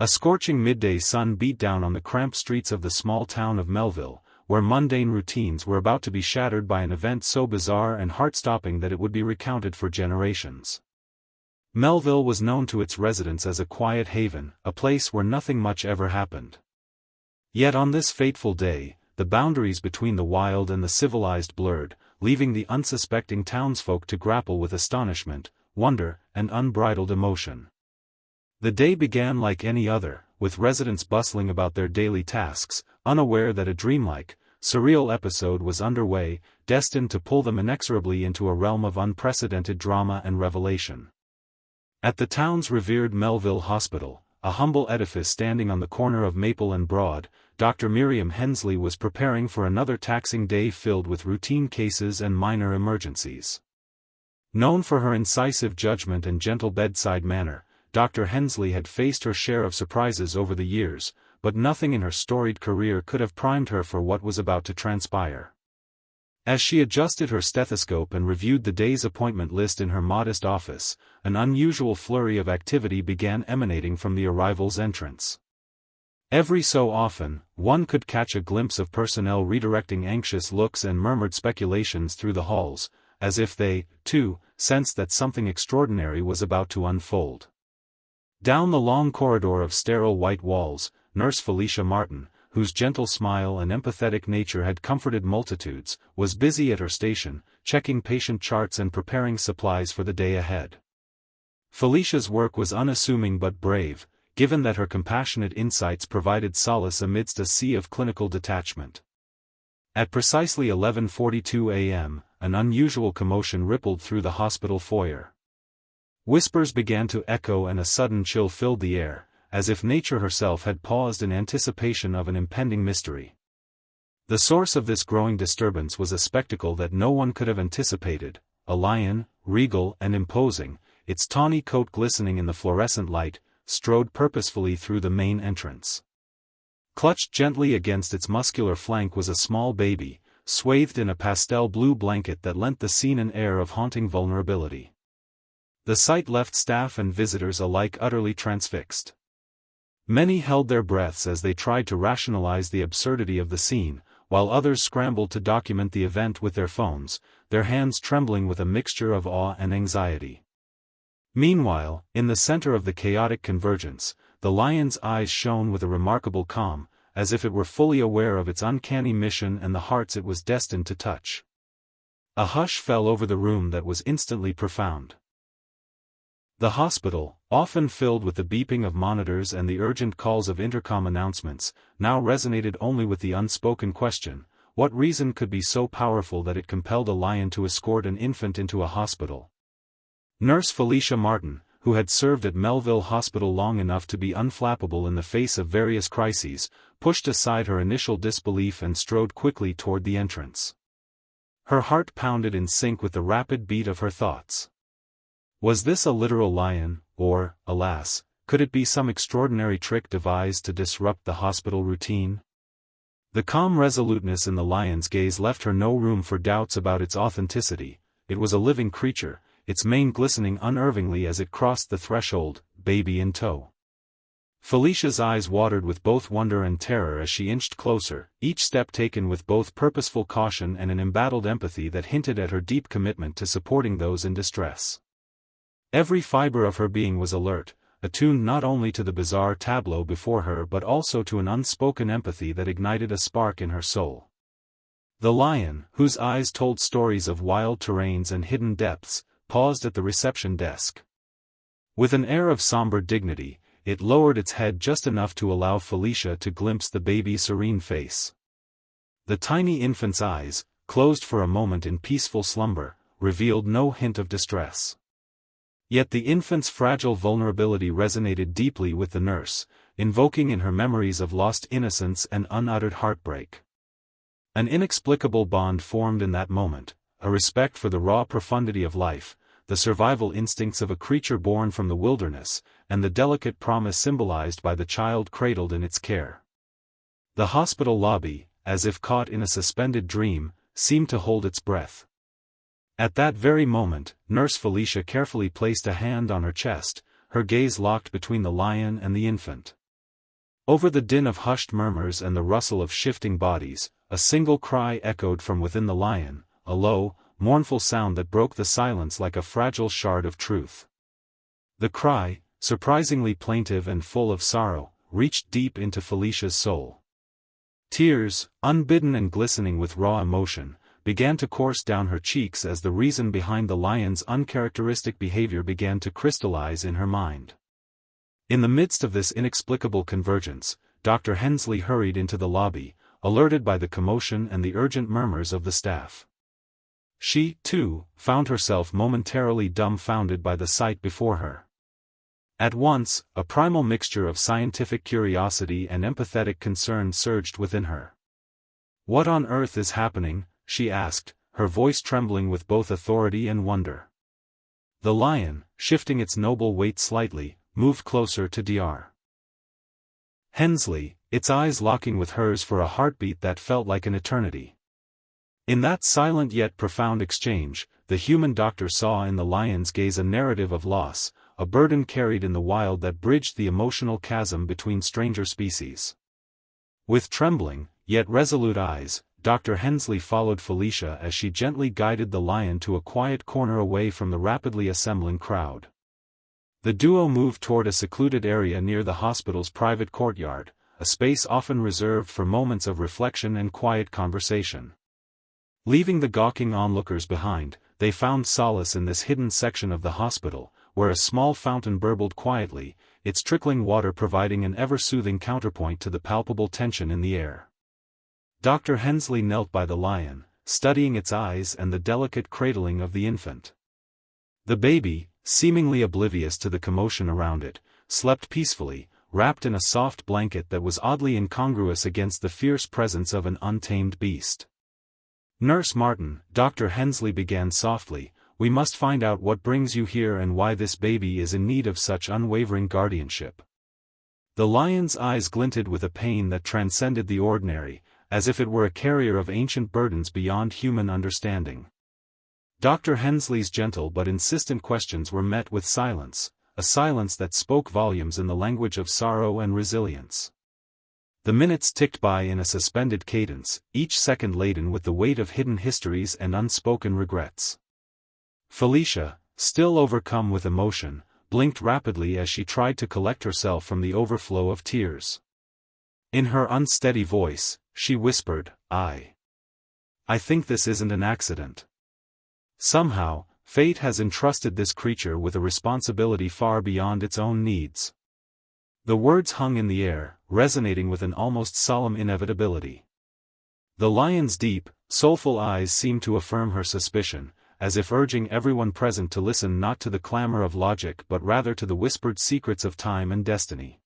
A scorching midday sun beat down on the cramped streets of the small town of Melville, where mundane routines were about to be shattered by an event so bizarre and heart-stopping that it would be recounted for generations. Melville was known to its residents as a quiet haven, a place where nothing much ever happened. Yet on this fateful day, the boundaries between the wild and the civilized blurred, leaving the unsuspecting townsfolk to grapple with astonishment, wonder, and unbridled emotion. The day began like any other, with residents bustling about their daily tasks, unaware that a dreamlike, surreal episode was underway, destined to pull them inexorably into a realm of unprecedented drama and revelation. At the town's revered Melville Hospital, a humble edifice standing on the corner of Maple and Broad, Dr. Miriam Hensley was preparing for another taxing day filled with routine cases and minor emergencies. Known for her incisive judgment and gentle bedside manner, Dr. Hensley had faced her share of surprises over the years, but nothing in her storied career could have primed her for what was about to transpire. As she adjusted her stethoscope and reviewed the day's appointment list in her modest office, an unusual flurry of activity began emanating from the arrival's entrance. Every so often, one could catch a glimpse of personnel redirecting anxious looks and murmured speculations through the halls, as if they, too, sensed that something extraordinary was about to unfold. Down the long corridor of sterile white walls, Nurse Felicia Martin, whose gentle smile and empathetic nature had comforted multitudes, was busy at her station, checking patient charts and preparing supplies for the day ahead. Felicia's work was unassuming but brave, given that her compassionate insights provided solace amidst a sea of clinical detachment. At precisely 11:42 a.m., an unusual commotion rippled through the hospital foyer. Whispers began to echo and a sudden chill filled the air, as if nature herself had paused in anticipation of an impending mystery. The source of this growing disturbance was a spectacle that no one could have anticipated: a lion, regal and imposing, its tawny coat glistening in the fluorescent light, strode purposefully through the main entrance. Clutched gently against its muscular flank was a small baby, swathed in a pastel blue blanket that lent the scene an air of haunting vulnerability. The sight left staff and visitors alike utterly transfixed. Many held their breaths as they tried to rationalize the absurdity of the scene, while others scrambled to document the event with their phones, their hands trembling with a mixture of awe and anxiety. Meanwhile, in the center of the chaotic convergence, the lion's eyes shone with a remarkable calm, as if it were fully aware of its uncanny mission and the hearts it was destined to touch. A hush fell over the room that was instantly profound. The hospital, often filled with the beeping of monitors and the urgent calls of intercom announcements, now resonated only with the unspoken question: what reason could be so powerful that it compelled a lion to escort an infant into a hospital? Nurse Felicia Martin, who had served at Melville Hospital long enough to be unflappable in the face of various crises, pushed aside her initial disbelief and strode quickly toward the entrance. Her heart pounded in sync with the rapid beat of her thoughts. Was this a literal lion, or, alas, could it be some extraordinary trick devised to disrupt the hospital routine? The calm resoluteness in the lion's gaze left her no room for doubts about its authenticity. It was a living creature, its mane glistening unerringly as it crossed the threshold, baby in tow. Felicia's eyes watered with both wonder and terror as she inched closer, each step taken with both purposeful caution and an embattled empathy that hinted at her deep commitment to supporting those in distress. Every fiber of her being was alert, attuned not only to the bizarre tableau before her but also to an unspoken empathy that ignited a spark in her soul. The lion, whose eyes told stories of wild terrains and hidden depths, paused at the reception desk. With an air of somber dignity, it lowered its head just enough to allow Felicia to glimpse the baby's serene face. The tiny infant's eyes, closed for a moment in peaceful slumber, revealed no hint of distress. Yet the infant's fragile vulnerability resonated deeply with the nurse, invoking in her memories of lost innocence and unuttered heartbreak. An inexplicable bond formed in that moment, a respect for the raw profundity of life, the survival instincts of a creature born from the wilderness, and the delicate promise symbolized by the child cradled in its care. The hospital lobby, as if caught in a suspended dream, seemed to hold its breath. At that very moment, Nurse Felicia carefully placed a hand on her chest, her gaze locked between the lion and the infant. Over the din of hushed murmurs and the rustle of shifting bodies, a single cry echoed from within the lion, a low, mournful sound that broke the silence like a fragile shard of truth. The cry, surprisingly plaintive and full of sorrow, reached deep into Felicia's soul. Tears, unbidden and glistening with raw emotion, began to course down her cheeks as the reason behind the lion's uncharacteristic behavior began to crystallize in her mind. In the midst of this inexplicable convergence, Dr. Hensley hurried into the lobby, alerted by the commotion and the urgent murmurs of the staff. She, too, found herself momentarily dumbfounded by the sight before her. At once, a primal mixture of scientific curiosity and empathetic concern surged within her. "What on earth is happening?" she asked, her voice trembling with both authority and wonder. The lion, shifting its noble weight slightly, moved closer to Dr. Hensley, its eyes locking with hers for a heartbeat that felt like an eternity. In that silent yet profound exchange, the human doctor saw in the lion's gaze a narrative of loss, a burden carried in the wild that bridged the emotional chasm between stranger species. With trembling, yet resolute eyes, Dr. Hensley followed Felicia as she gently guided the lion to a quiet corner away from the rapidly assembling crowd. The duo moved toward a secluded area near the hospital's private courtyard, a space often reserved for moments of reflection and quiet conversation. Leaving the gawking onlookers behind, they found solace in this hidden section of the hospital, where a small fountain burbled quietly, its trickling water providing an ever-soothing counterpoint to the palpable tension in the air. Dr. Hensley knelt by the lion, studying its eyes and the delicate cradling of the infant. The baby, seemingly oblivious to the commotion around it, slept peacefully, wrapped in a soft blanket that was oddly incongruous against the fierce presence of an untamed beast. "Nurse Martin," Dr. Hensley began softly, "we must find out what brings you here and why this baby is in need of such unwavering guardianship." The lion's eyes glinted with a pain that transcended the ordinary, as if it were a carrier of ancient burdens beyond human understanding. Dr. Hensley's gentle but insistent questions were met with silence, a silence that spoke volumes in the language of sorrow and resilience. The minutes ticked by in a suspended cadence, each second laden with the weight of hidden histories and unspoken regrets. Felicia, still overcome with emotion, blinked rapidly as she tried to collect herself from the overflow of tears. In her unsteady voice, she whispered, I think this isn't an accident. Somehow, fate has entrusted this creature with a responsibility far beyond its own needs." The words hung in the air, resonating with an almost solemn inevitability. The lion's deep, soulful eyes seemed to affirm her suspicion, as if urging everyone present to listen not to the clamor of logic but rather to the whispered secrets of time and destiny.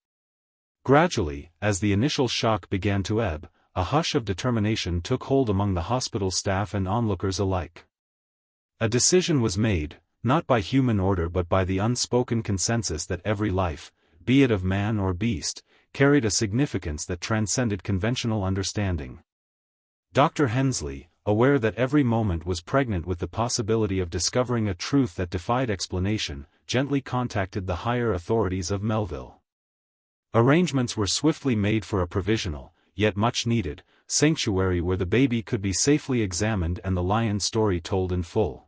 Gradually, as the initial shock began to ebb, a hush of determination took hold among the hospital staff and onlookers alike. A decision was made, not by human order but by the unspoken consensus that every life, be it of man or beast, carried a significance that transcended conventional understanding. Dr. Hensley, aware that every moment was pregnant with the possibility of discovering a truth that defied explanation, gently contacted the higher authorities of Melville. Arrangements were swiftly made for a provisional, yet much needed, sanctuary where the baby could be safely examined and the lion's story told in full.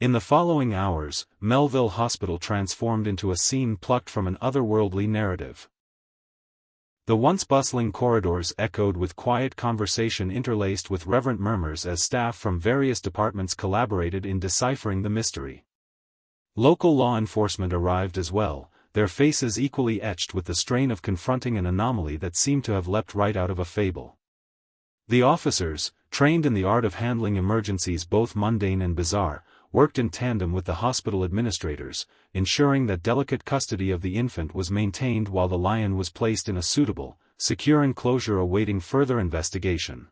In the following hours, Melville Hospital transformed into a scene plucked from an otherworldly narrative. The once bustling corridors echoed with quiet conversation interlaced with reverent murmurs as staff from various departments collaborated in deciphering the mystery. Local law enforcement arrived as well, their faces equally etched with the strain of confronting an anomaly that seemed to have leapt right out of a fable. The officers, trained in the art of handling emergencies both mundane and bizarre, worked in tandem with the hospital administrators, ensuring that delicate custody of the infant was maintained while the lion was placed in a suitable, secure enclosure awaiting further investigation.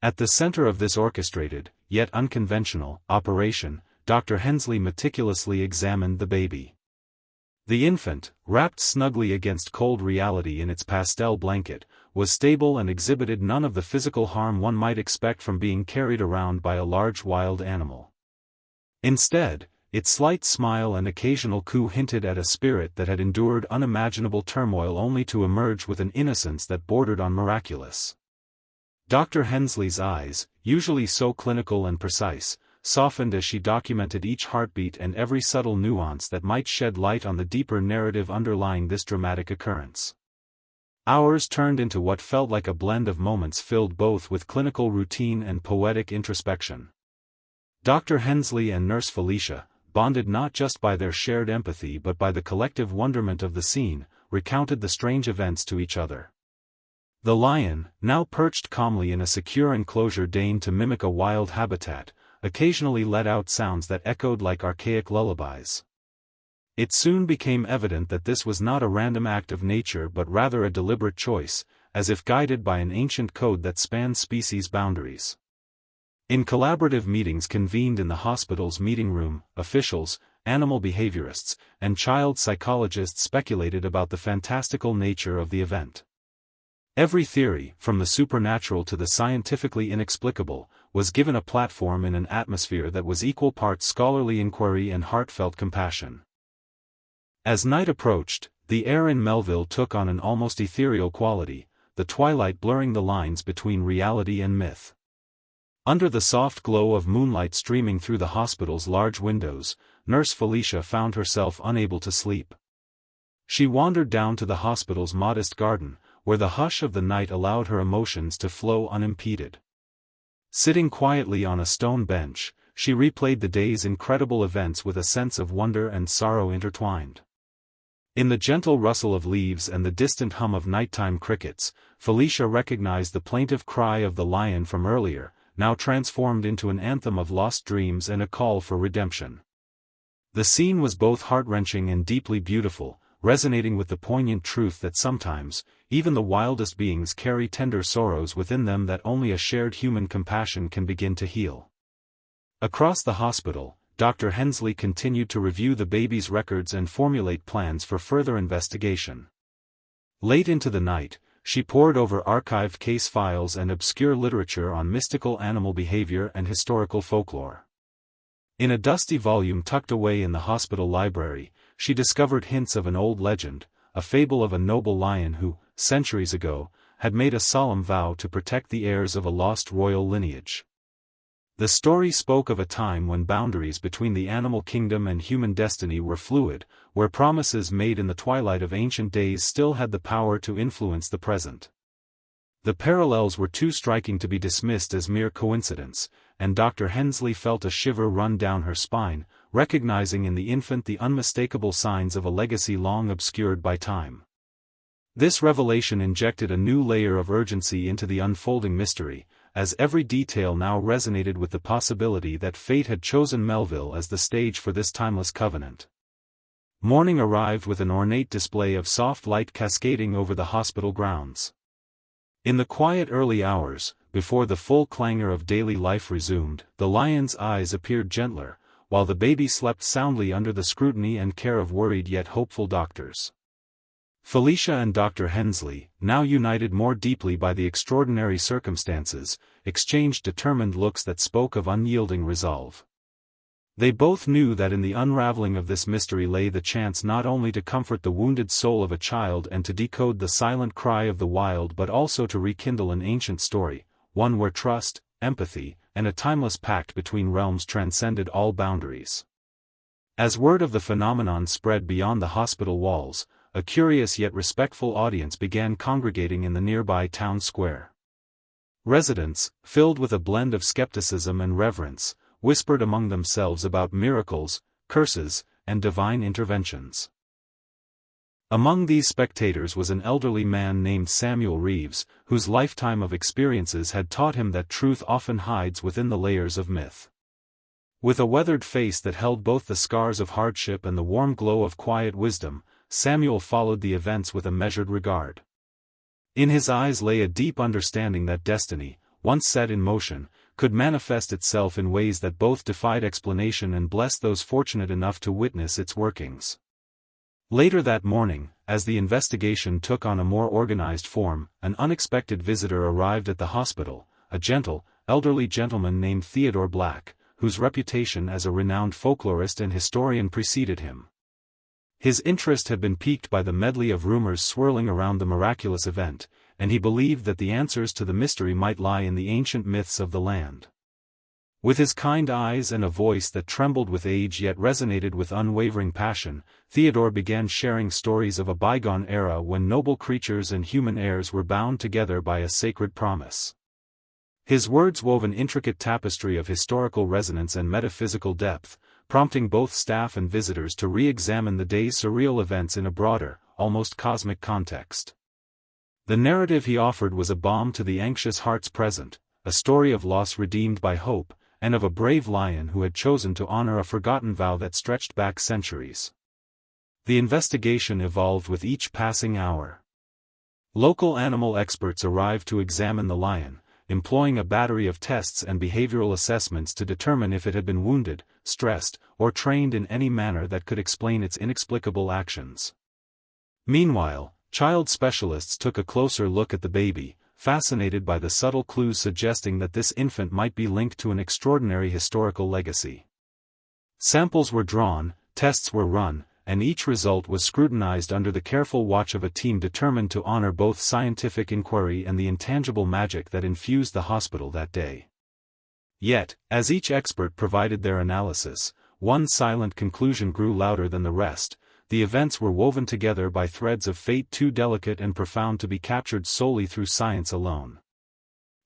At the center of this orchestrated, yet unconventional, operation, Dr. Hensley meticulously examined the baby. The infant, wrapped snugly against cold reality in its pastel blanket, was stable and exhibited none of the physical harm one might expect from being carried around by a large wild animal. Instead, Its slight smile and occasional coo hinted at a spirit that had endured unimaginable turmoil only to emerge with an innocence that bordered on miraculous. Dr. Hensley's eyes, usually so clinical and precise, softened as she documented each heartbeat and every subtle nuance that might shed light on the deeper narrative underlying this dramatic occurrence. Hours turned into what felt like a blend of moments filled both with clinical routine and poetic introspection. Dr. Hensley and Nurse Felicia, bonded not just by their shared empathy but by the collective wonderment of the scene, recounted the strange events to each other. The lion, now perched calmly in a secure enclosure deigned to mimic a wild habitat, occasionally let out sounds that echoed like archaic lullabies. It soon became evident that this was not a random act of nature but rather a deliberate choice, as if guided by an ancient code that spanned species boundaries. In collaborative meetings convened in the hospital's meeting room, officials, animal behaviorists, and child psychologists speculated about the fantastical nature of the event. Every theory, from the supernatural to the scientifically inexplicable, was given a platform in an atmosphere that was equal parts scholarly inquiry and heartfelt compassion. As night approached, the air in Melville took on an almost ethereal quality, the twilight blurring the lines between reality and myth. Under the soft glow of moonlight streaming through the hospital's large windows, Nurse Felicia found herself unable to sleep. She wandered down to the hospital's modest garden, where the hush of the night allowed her emotions to flow unimpeded. Sitting quietly on a stone bench, she replayed the day's incredible events with a sense of wonder and sorrow intertwined. In the gentle rustle of leaves and the distant hum of nighttime crickets, Felicia recognized the plaintive cry of the lion from earlier, now transformed into an anthem of lost dreams and a call for redemption. The scene was both heart-wrenching and deeply beautiful, resonating with the poignant truth that sometimes, even the wildest beings carry tender sorrows within them that only a shared human compassion can begin to heal. Across the hospital, Dr. Hensley continued to review the baby's records and formulate plans for further investigation. Late into the night, she pored over archived case files and obscure literature on mystical animal behavior and historical folklore. In a dusty volume tucked away in the hospital library, she discovered hints of an old legend, a fable of a noble lion who, centuries ago, had made a solemn vow to protect the heirs of a lost royal lineage. The story spoke of a time when boundaries between the animal kingdom and human destiny were fluid, where promises made in the twilight of ancient days still had the power to influence the present. The parallels were too striking to be dismissed as mere coincidence, and Dr. Hensley felt a shiver run down her spine, recognizing in the infant the unmistakable signs of a legacy long obscured by time. This revelation injected a new layer of urgency into the unfolding mystery, as every detail now resonated with the possibility that fate had chosen Melville as the stage for this timeless covenant. Morning arrived with an ornate display of soft light cascading over the hospital grounds. In the quiet early hours, before the full clangor of daily life resumed, the lion's eyes appeared gentler, while the baby slept soundly under the scrutiny and care of worried yet hopeful doctors. Felicia and Dr. Hensley, now united more deeply by the extraordinary circumstances, exchanged determined looks that spoke of unyielding resolve. They both knew that in the unraveling of this mystery lay the chance not only to comfort the wounded soul of a child and to decode the silent cry of the wild but also to rekindle an ancient story, one where trust, empathy, and a timeless pact between realms transcended all boundaries. As word of the phenomenon spread beyond the hospital walls, a curious yet respectful audience began congregating in the nearby town square. Residents, filled with a blend of skepticism and reverence, whispered among themselves about miracles, curses, and divine interventions. Among these spectators was an elderly man named Samuel Reeves, whose lifetime of experiences had taught him that truth often hides within the layers of myth. With a weathered face that held both the scars of hardship and the warm glow of quiet wisdom, Samuel followed the events with a measured regard. In his eyes lay a deep understanding that destiny, once set in motion, could manifest itself in ways that both defied explanation and blessed those fortunate enough to witness its workings. Later that morning, as the investigation took on a more organized form, an unexpected visitor arrived at the hospital, a gentle, elderly gentleman named Theodore Black, whose reputation as a renowned folklorist and historian preceded him. His interest had been piqued by the medley of rumors swirling around the miraculous event, and he believed that the answers to the mystery might lie in the ancient myths of the land. With his kind eyes and a voice that trembled with age yet resonated with unwavering passion, Theodore began sharing stories of a bygone era when noble creatures and human heirs were bound together by a sacred promise. His words wove an intricate tapestry of historical resonance and metaphysical depth, prompting both staff and visitors to re-examine the day's surreal events in a broader, almost cosmic context. The narrative he offered was a balm to the anxious hearts present, a story of loss redeemed by hope, and of a brave lion who had chosen to honor a forgotten vow that stretched back centuries. The investigation evolved with each passing hour. Local animal experts arrived to examine the lion, employing a battery of tests and behavioral assessments to determine if it had been wounded, stressed, or trained in any manner that could explain its inexplicable actions. Meanwhile, child specialists took a closer look at the baby, fascinated by the subtle clues suggesting that this infant might be linked to an extraordinary historical legacy. Samples were drawn, tests were run, and each result was scrutinized under the careful watch of a team determined to honor both scientific inquiry and the intangible magic that infused the hospital that day. Yet, as each expert provided their analysis, one silent conclusion grew louder than the rest: the events were woven together by threads of fate too delicate and profound to be captured solely through science alone.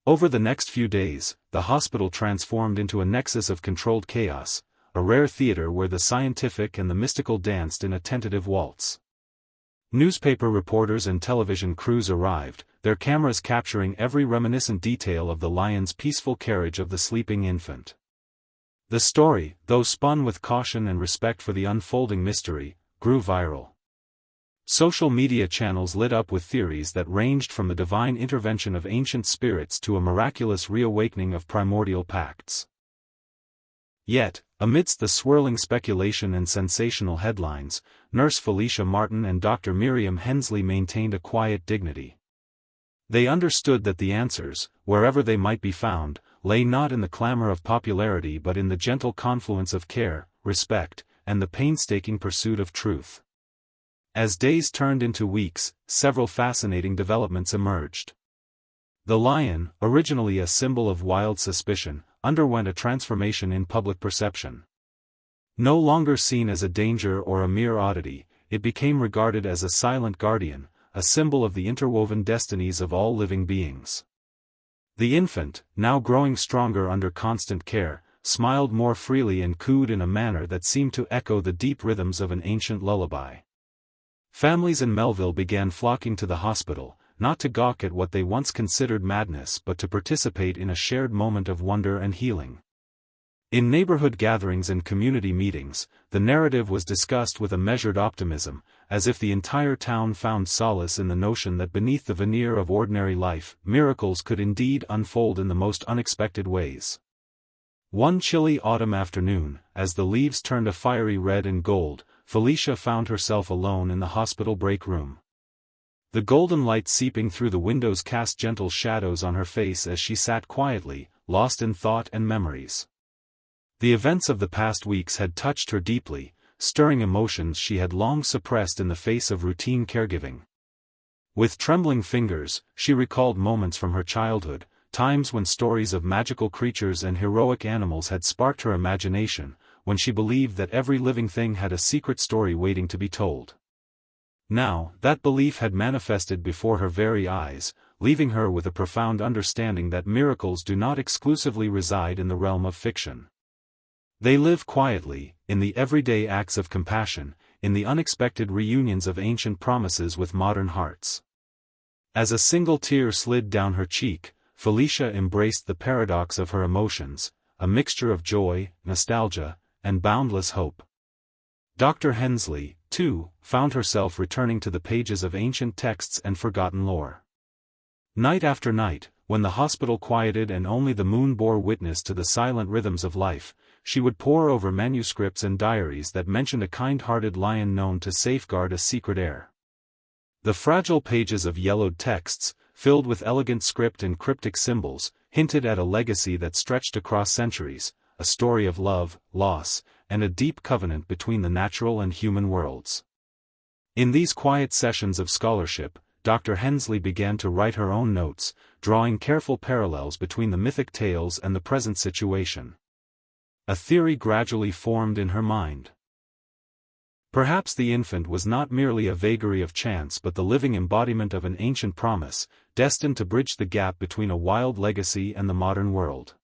Over the next few days, the hospital transformed into a nexus of controlled chaos, a rare theater where the scientific and the mystical danced in a tentative waltz. Newspaper reporters and television crews arrived, their cameras capturing every reminiscent detail of the lion's peaceful carriage of the sleeping infant. The story, though spun with caution and respect for the unfolding mystery, grew viral. Social media channels lit up with theories that ranged from the divine intervention of ancient spirits to a miraculous reawakening of primordial pacts. Yet, amidst the swirling speculation and sensational headlines, Nurse Felicia Martin and Dr. Miriam Hensley maintained a quiet dignity. They understood that the answers, wherever they might be found, lay not in the clamor of popularity but in the gentle confluence of care, respect, and the painstaking pursuit of truth. As days turned into weeks, several fascinating developments emerged. The lion, originally a symbol of wild suspicion, underwent a transformation in public perception. No longer seen as a danger or a mere oddity, it became regarded as a silent guardian, a symbol of the interwoven destinies of all living beings. The infant, now growing stronger under constant care, smiled more freely and cooed in a manner that seemed to echo the deep rhythms of an ancient lullaby. Families in Melville began flocking to the hospital, not to gawk at what they once considered madness but to participate in a shared moment of wonder and healing. In neighborhood gatherings and community meetings, the narrative was discussed with a measured optimism, as if the entire town found solace in the notion that beneath the veneer of ordinary life, miracles could indeed unfold in the most unexpected ways. One chilly autumn afternoon, as the leaves turned a fiery red and gold, Felicia found herself alone in the hospital break room. The golden light seeping through the windows cast gentle shadows on her face as she sat quietly, lost in thought and memories. The events of the past weeks had touched her deeply, stirring emotions she had long suppressed in the face of routine caregiving. With trembling fingers, she recalled moments from her childhood, times when stories of magical creatures and heroic animals had sparked her imagination, when she believed that every living thing had a secret story waiting to be told. Now, that belief had manifested before her very eyes, leaving her with a profound understanding that miracles do not exclusively reside in the realm of fiction. They live quietly, in the everyday acts of compassion, in the unexpected reunions of ancient promises with modern hearts. As a single tear slid down her cheek, Felicia embraced the paradox of her emotions, a mixture of joy, nostalgia, and boundless hope. Dr. Hensley, too, found herself returning to the pages of ancient texts and forgotten lore. Night after night, when the hospital quieted and only the moon bore witness to the silent rhythms of life, she would pore over manuscripts and diaries that mentioned a kind-hearted lion known to safeguard a secret heir. The fragile pages of yellowed texts, filled with elegant script and cryptic symbols, hinted at a legacy that stretched across centuries, a story of love, loss, and a deep covenant between the natural and human worlds. In these quiet sessions of scholarship, Dr. Hensley began to write her own notes, drawing careful parallels between the mythic tales and the present situation. A theory gradually formed in her mind. Perhaps the infant was not merely a vagary of chance but the living embodiment of an ancient promise, destined to bridge the gap between a wild legacy and the modern world.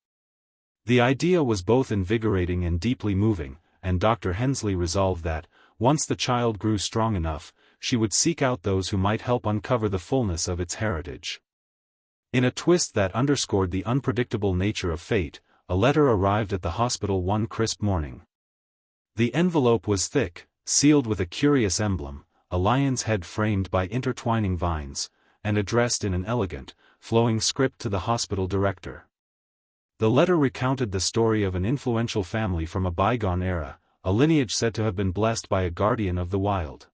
The idea was both invigorating and deeply moving, and Dr. Hensley resolved that, once the child grew strong enough, she would seek out those who might help uncover the fullness of its heritage. In a twist that underscored the unpredictable nature of fate, a letter arrived at the hospital one crisp morning. The envelope was thick, sealed with a curious emblem, a lion's head framed by intertwining vines, and addressed in an elegant, flowing script to the hospital director. The letter recounted the story of an influential family from a bygone era, a lineage said to have been blessed by a guardian of the wild.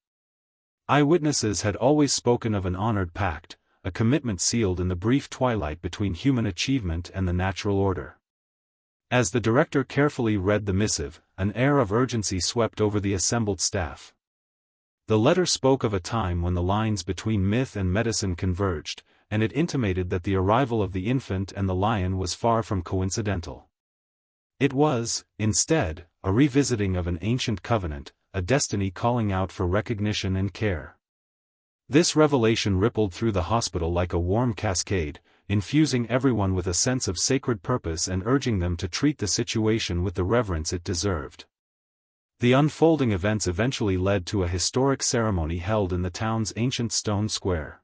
Eyewitnesses had always spoken of an honored pact, a commitment sealed in the brief twilight between human achievement and the natural order. As the director carefully read the missive, an air of urgency swept over the assembled staff. The letter spoke of a time when the lines between myth and medicine converged, and it intimated that the arrival of the infant and the lion was far from coincidental. It was, instead, a revisiting of an ancient covenant, a destiny calling out for recognition and care. This revelation rippled through the hospital like a warm cascade, infusing everyone with a sense of sacred purpose and urging them to treat the situation with the reverence it deserved. The unfolding events eventually led to a historic ceremony held in the town's ancient stone square.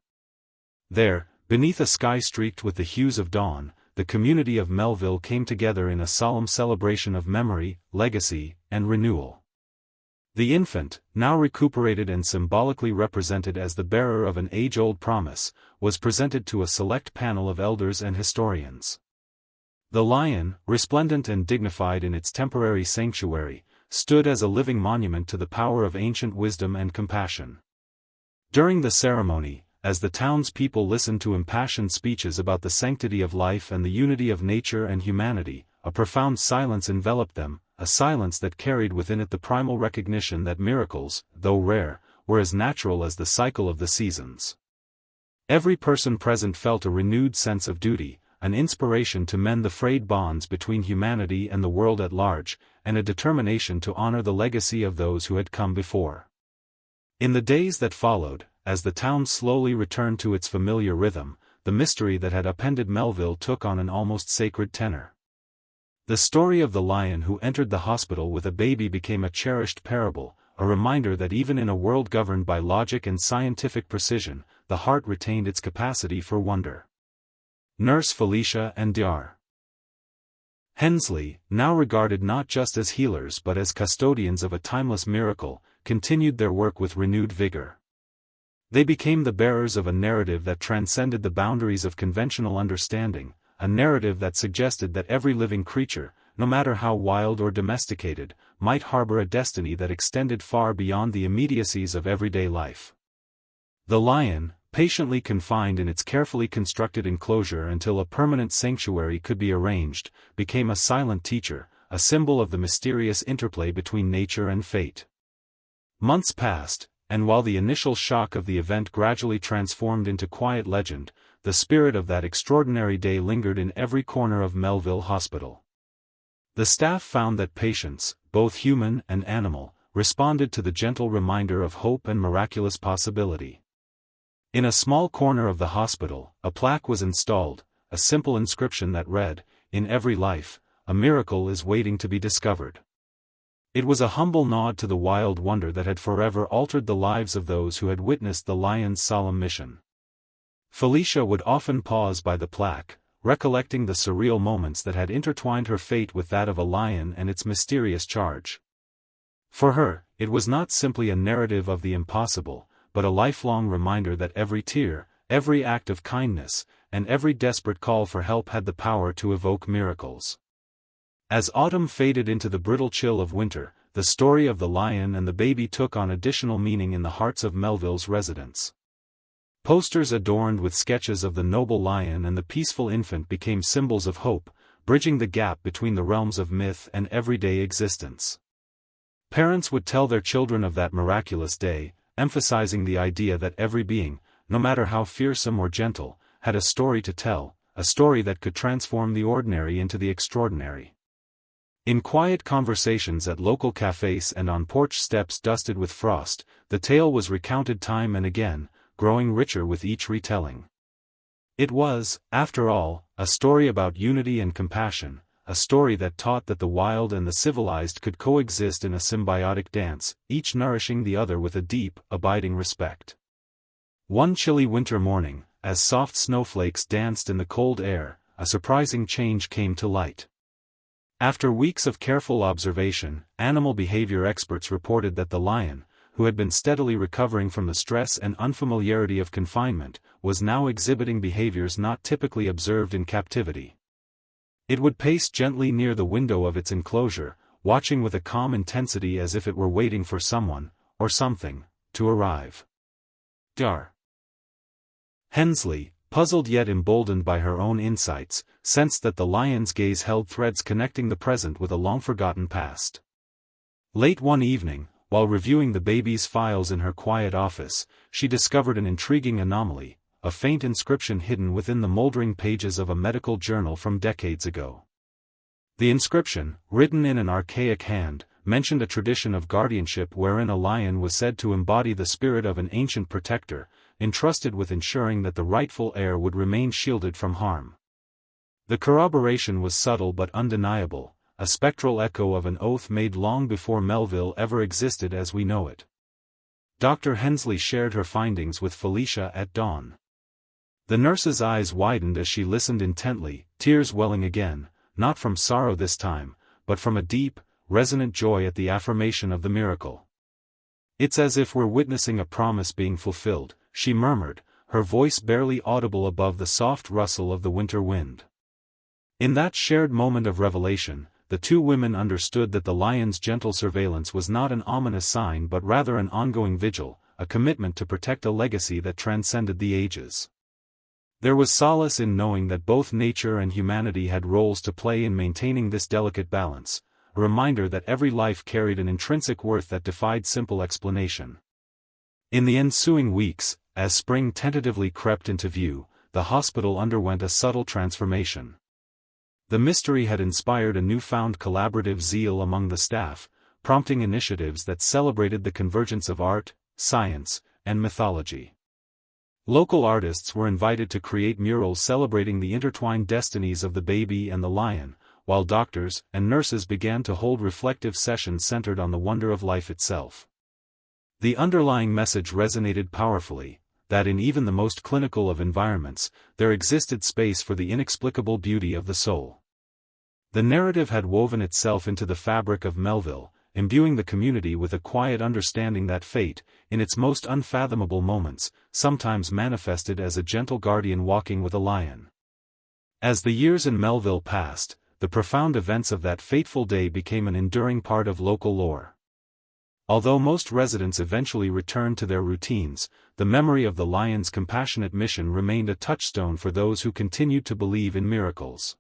There, beneath a sky streaked with the hues of dawn, the community of Melville came together in a solemn celebration of memory, legacy, and renewal. The infant, now recuperated and symbolically represented as the bearer of an age-old promise, was presented to a select panel of elders and historians. The lion, resplendent and dignified in its temporary sanctuary, stood as a living monument to the power of ancient wisdom and compassion. During the ceremony, as the townspeople listened to impassioned speeches about the sanctity of life and the unity of nature and humanity, a profound silence enveloped them, a silence that carried within it the primal recognition that miracles, though rare, were as natural as the cycle of the seasons. Every person present felt a renewed sense of duty, an inspiration to mend the frayed bonds between humanity and the world at large, and a determination to honor the legacy of those who had come before. In the days that followed, as the town slowly returned to its familiar rhythm, the mystery that had upended Melville took on an almost sacred tenor. The story of the lion who entered the hospital with a baby became a cherished parable, a reminder that even in a world governed by logic and scientific precision, the heart retained its capacity for wonder. Nurse Felicia and Dr. Hensley, now regarded not just as healers but as custodians of a timeless miracle, continued their work with renewed vigor. They became the bearers of a narrative that transcended the boundaries of conventional understanding, a narrative that suggested that every living creature, no matter how wild or domesticated, might harbor a destiny that extended far beyond the immediacies of everyday life. The lion, patiently confined in its carefully constructed enclosure until a permanent sanctuary could be arranged, became a silent teacher, a symbol of the mysterious interplay between nature and fate. Months passed, and while the initial shock of the event gradually transformed into quiet legend, the spirit of that extraordinary day lingered in every corner of Melville Hospital. The staff found that patients, both human and animal, responded to the gentle reminder of hope and miraculous possibility. In a small corner of the hospital, a plaque was installed, a simple inscription that read, "In every life, a miracle is waiting to be discovered." It was a humble nod to the wild wonder that had forever altered the lives of those who had witnessed the lion's solemn mission. Felicia would often pause by the plaque, recollecting the surreal moments that had intertwined her fate with that of a lion and its mysterious charge. For her, it was not simply a narrative of the impossible, but a lifelong reminder that every tear, every act of kindness, and every desperate call for help had the power to evoke miracles. As autumn faded into the brittle chill of winter, the story of the lion and the baby took on additional meaning in the hearts of Melville's residents. Posters adorned with sketches of the noble lion and the peaceful infant became symbols of hope, bridging the gap between the realms of myth and everyday existence. Parents would tell their children of that miraculous day, emphasizing the idea that every being, no matter how fearsome or gentle, had a story to tell, a story that could transform the ordinary into the extraordinary. In quiet conversations at local cafes and on porch steps dusted with frost, the tale was recounted time and again, growing richer with each retelling. It was, after all, a story about unity and compassion, a story that taught that the wild and the civilized could coexist in a symbiotic dance, each nourishing the other with a deep, abiding respect. One chilly winter morning, as soft snowflakes danced in the cold air, a surprising change came to light. After weeks of careful observation, animal behavior experts reported that the lion, who had been steadily recovering from the stress and unfamiliarity of confinement, was now exhibiting behaviors not typically observed in captivity. It would pace gently near the window of its enclosure, watching with a calm intensity as if it were waiting for someone, or something, to arrive. Dar. Hensley, puzzled yet emboldened by her own insights, sensed that the lion's gaze held threads connecting the present with a long-forgotten past. Late one evening, while reviewing the baby's files in her quiet office, she discovered an intriguing anomaly, a faint inscription hidden within the moldering pages of a medical journal from decades ago. The inscription, written in an archaic hand, mentioned a tradition of guardianship wherein a lion was said to embody the spirit of an ancient protector, entrusted with ensuring that the rightful heir would remain shielded from harm. The corroboration was subtle but undeniable, a spectral echo of an oath made long before Melville ever existed as we know it. Dr. Hensley shared her findings with Felicia at dawn. The nurse's eyes widened as she listened intently, tears welling again, not from sorrow this time, but from a deep, resonant joy at the affirmation of the miracle. "It's as if we're witnessing a promise being fulfilled," she murmured, her voice barely audible above the soft rustle of the winter wind. In that shared moment of revelation, the two women understood that the lion's gentle surveillance was not an ominous sign but rather an ongoing vigil, a commitment to protect a legacy that transcended the ages. There was solace in knowing that both nature and humanity had roles to play in maintaining this delicate balance, a reminder that every life carried an intrinsic worth that defied simple explanation. In the ensuing weeks, as spring tentatively crept into view, the hospital underwent a subtle transformation. The mystery had inspired a newfound collaborative zeal among the staff, prompting initiatives that celebrated the convergence of art, science, and mythology. Local artists were invited to create murals celebrating the intertwined destinies of the baby and the lion, while doctors and nurses began to hold reflective sessions centered on the wonder of life itself. The underlying message resonated powerfully, that in even the most clinical of environments, there existed space for the inexplicable beauty of the soul. The narrative had woven itself into the fabric of Melville, imbuing the community with a quiet understanding that fate, in its most unfathomable moments, sometimes manifested as a gentle guardian walking with a lion. As the years in Melville passed, the profound events of that fateful day became an enduring part of local lore. Although most residents eventually returned to their routines, the memory of the lion's compassionate mission remained a touchstone for those who continued to believe in miracles.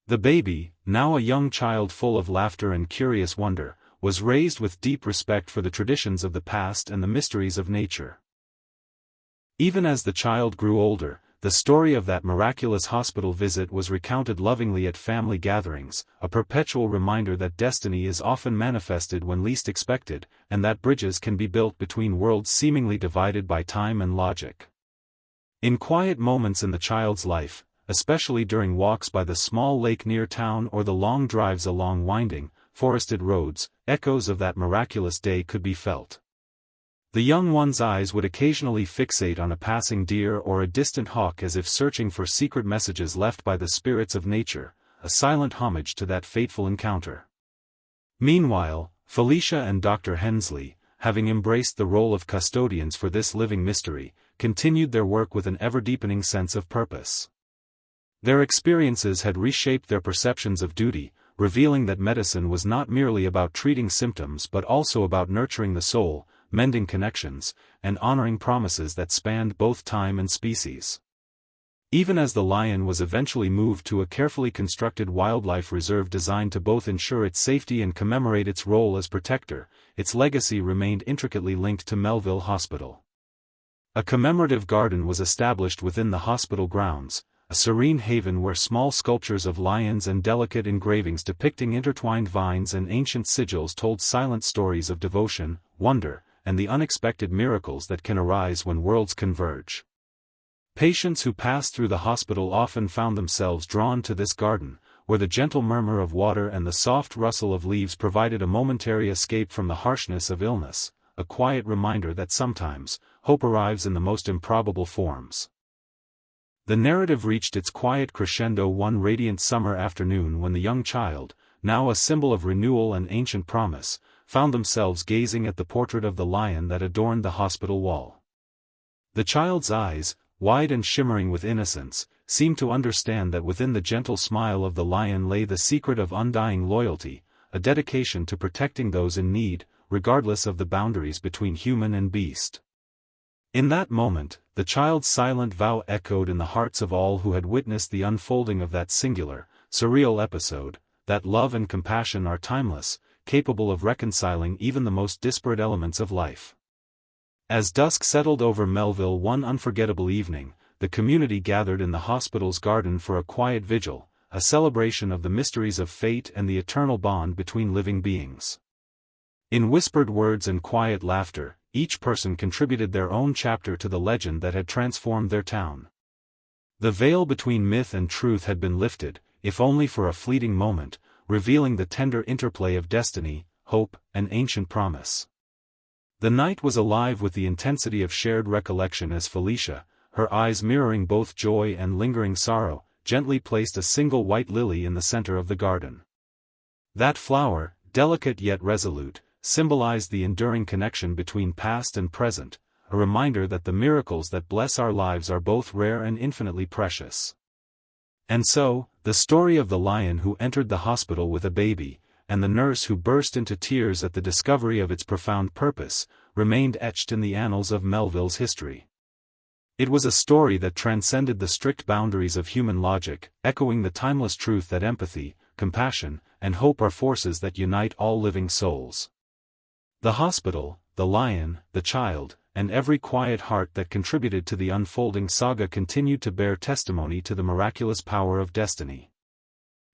The baby, now a young child full of laughter and curious wonder, was raised with deep respect for the traditions of the past and the mysteries of nature. Even as the child grew older, the story of that miraculous hospital visit was recounted lovingly at family gatherings, a perpetual reminder that destiny is often manifested when least expected, and that bridges can be built between worlds seemingly divided by time and logic. In quiet moments in the child's life, especially during walks by the small lake near town or the long drives along winding, forested roads, echoes of that miraculous day could be felt. The young one's eyes would occasionally fixate on a passing deer or a distant hawk as if searching for secret messages left by the spirits of nature, a silent homage to that fateful encounter. Meanwhile, Felicia and Dr. Hensley, having embraced the role of custodians for this living mystery, continued their work with an ever-deepening sense of purpose. Their experiences had reshaped their perceptions of duty, revealing that medicine was not merely about treating symptoms but also about nurturing the soul, mending connections, and honoring promises that spanned both time and species. Even as the lion was eventually moved to a carefully constructed wildlife reserve designed to both ensure its safety and commemorate its role as protector, its legacy remained intricately linked to Melville Hospital. A commemorative garden was established within the hospital grounds, a serene haven where small sculptures of lions and delicate engravings depicting intertwined vines and ancient sigils told silent stories of devotion, wonder, and the unexpected miracles that can arise when worlds converge. Patients who passed through the hospital often found themselves drawn to this garden, where the gentle murmur of water and the soft rustle of leaves provided a momentary escape from the harshness of illness, a quiet reminder that sometimes, hope arrives in the most improbable forms. The narrative reached its quiet crescendo one radiant summer afternoon when the young child, now a symbol of renewal and ancient promise, found themselves gazing at the portrait of the lion that adorned the hospital wall. The child's eyes, wide and shimmering with innocence, seemed to understand that within the gentle smile of the lion lay the secret of undying loyalty, a dedication to protecting those in need, regardless of the boundaries between human and beast. In that moment, the child's silent vow echoed in the hearts of all who had witnessed the unfolding of that singular, surreal episode, that love and compassion are timeless, capable of reconciling even the most disparate elements of life. As dusk settled over Melville one unforgettable evening, the community gathered in the hospital's garden for a quiet vigil, a celebration of the mysteries of fate and the eternal bond between living beings. In whispered words and quiet laughter, each person contributed their own chapter to the legend that had transformed their town. The veil between myth and truth had been lifted, if only for a fleeting moment, revealing the tender interplay of destiny, hope, and ancient promise. The night was alive with the intensity of shared recollection as Felicia, her eyes mirroring both joy and lingering sorrow, gently placed a single white lily in the center of the garden. That flower, delicate yet resolute, symbolized the enduring connection between past and present, a reminder that the miracles that bless our lives are both rare and infinitely precious. And so, the story of the lion who entered the hospital with a baby, and the nurse who burst into tears at the discovery of its profound purpose, remained etched in the annals of Melville's history. It was a story that transcended the strict boundaries of human logic, echoing the timeless truth that empathy, compassion, and hope are forces that unite all living souls. The hospital, the lion, the child, and every quiet heart that contributed to the unfolding saga continued to bear testimony to the miraculous power of destiny.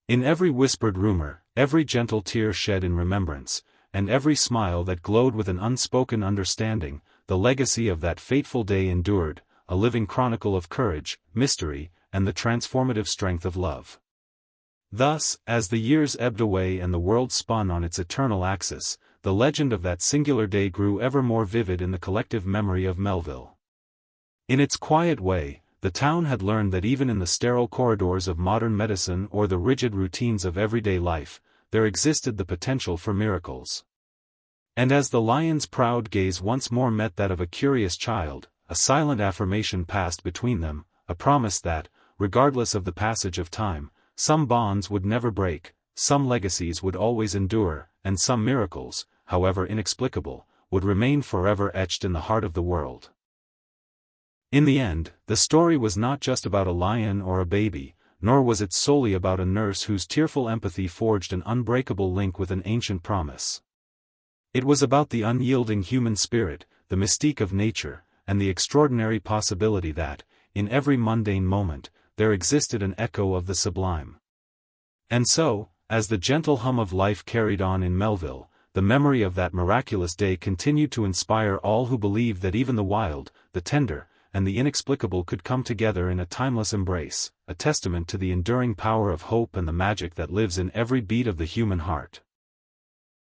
In every whispered rumor, every gentle tear shed in remembrance, and every smile that glowed with an unspoken understanding, the legacy of that fateful day endured, a living chronicle of courage, mystery, and the transformative strength of love. Thus, as the years ebbed away and the world spun on its eternal axis, the legend of that singular day grew ever more vivid in the collective memory of Melville. In its quiet way, the town had learned that even in the sterile corridors of modern medicine or the rigid routines of everyday life, there existed the potential for miracles. And as the lion's proud gaze once more met that of a curious child, a silent affirmation passed between them, a promise that, regardless of the passage of time, some bonds would never break, some legacies would always endure, and some miracles, however inexplicable, would remain forever etched in the heart of the world. In the end, the story was not just about a lion or a baby, nor was it solely about a nurse whose tearful empathy forged an unbreakable link with an ancient promise. It was about the unyielding human spirit, the mystique of nature, and the extraordinary possibility that, in every mundane moment, there existed an echo of the sublime. And so, as the gentle hum of life carried on in Melville, the memory of that miraculous day continued to inspire all who believed that even the wild, the tender, and the inexplicable could come together in a timeless embrace, a testament to the enduring power of hope and the magic that lives in every beat of the human heart.